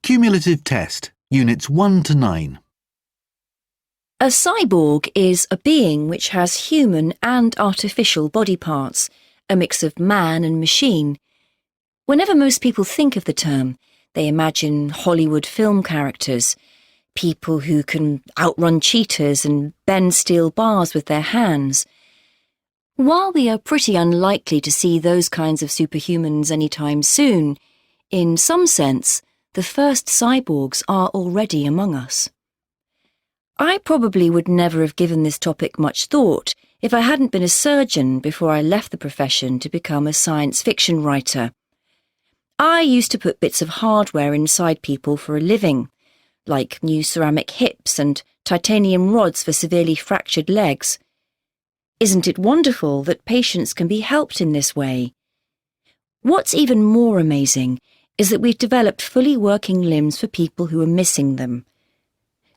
Cumulative Test, Units 1 to 9. A cyborg is a being which has human and artificial body parts, a mix of man and machine. Whenever most people think of the term, they imagine Hollywood film characters, people who can outrun cheetahs and bend steel bars with their hands. While we are pretty unlikely to see those kinds of superhumans anytime soon, in some sense, the first cyborgs are already among us. I probably would never have given this topic much thought if I hadn't been a surgeon before I left the profession to become a science fiction writer. I used to put bits of hardware inside people for a living, like new ceramic hips and titanium rods for severely fractured legs. Isn't it wonderful that patients can be helped in this way? What's even more amazing is that we've developed fully working limbs for people who are missing them.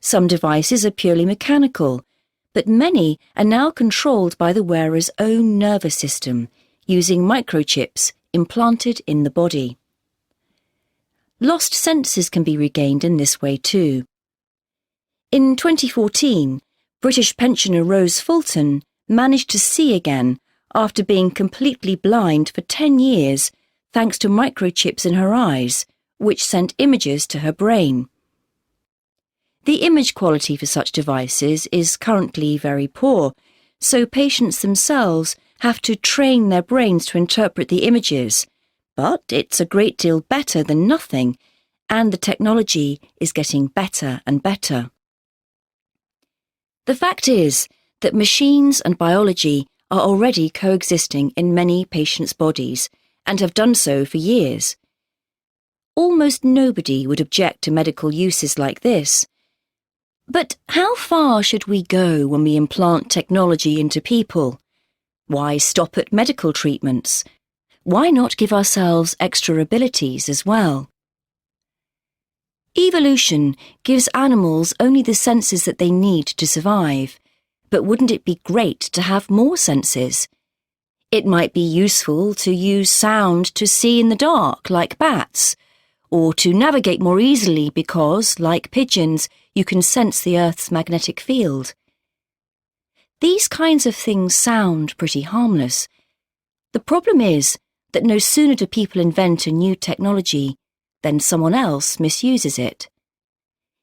Some devices are purely mechanical, but many are now controlled by the wearer's own nervous system, using microchips implanted in the body. Lost senses can be regained in this way too. In 2014, British pensioner Rose Fulton managed to see again after being completely blind for 10 years thanks to microchips in her eyes, which sent images to her brain. The image quality for such devices is currently very poor, so patients themselves have to train their brains to interpret the images, but it's a great deal better than nothing, and the technology is getting better and better. The fact is that machines and biology are already coexisting in many patients' bodies and have done so for years. Almost nobody would object to medical uses like this. But how far should we go when we implant technology into people? Why stop at medical treatments? Why not give ourselves extra abilities as well? Evolution gives animals only the senses that they need to survive, but wouldn't it be great to have more senses? It might be useful to use sound to see in the dark, like bats, or to navigate more easily because, like pigeons, you can sense the Earth's magnetic field. These kinds of things sound pretty harmless. The problem is that no sooner do people invent a new technology than someone else misuses it.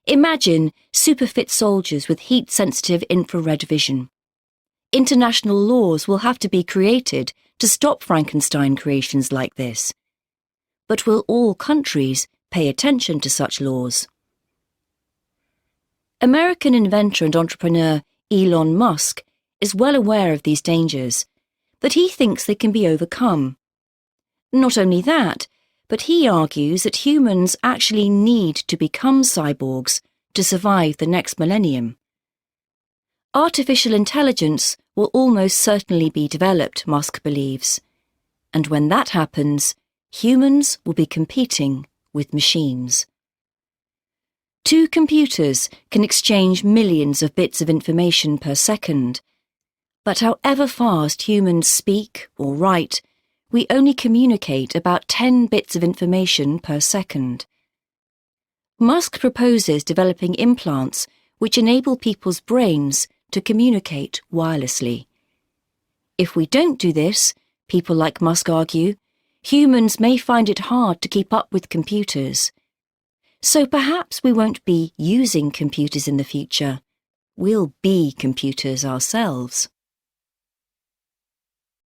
Imagine super-fit soldiers with heat-sensitive infrared vision. International laws will have to be created to stop Frankenstein creations like this. But will all countries pay attention to such laws? American inventor and entrepreneur Elon Musk is well aware of these dangers, but he thinks they can be overcome. Not only that, but he argues that humans actually need to become cyborgs to survive the next millennium. Artificial intelligence will almost certainly be developed, Musk believes, and when that happens, humans will be competing with machines. Two computers can exchange millions of bits of information per second, but however fast humans speak or write, we only communicate about 10 bits of information per second. Musk proposes developing implants which enable people's brains to communicate wirelessly. If we don't do this, people like Musk argue, humans may find it hard to keep up with computers. So perhaps we won't be using computers in the future. We'll be computers ourselves.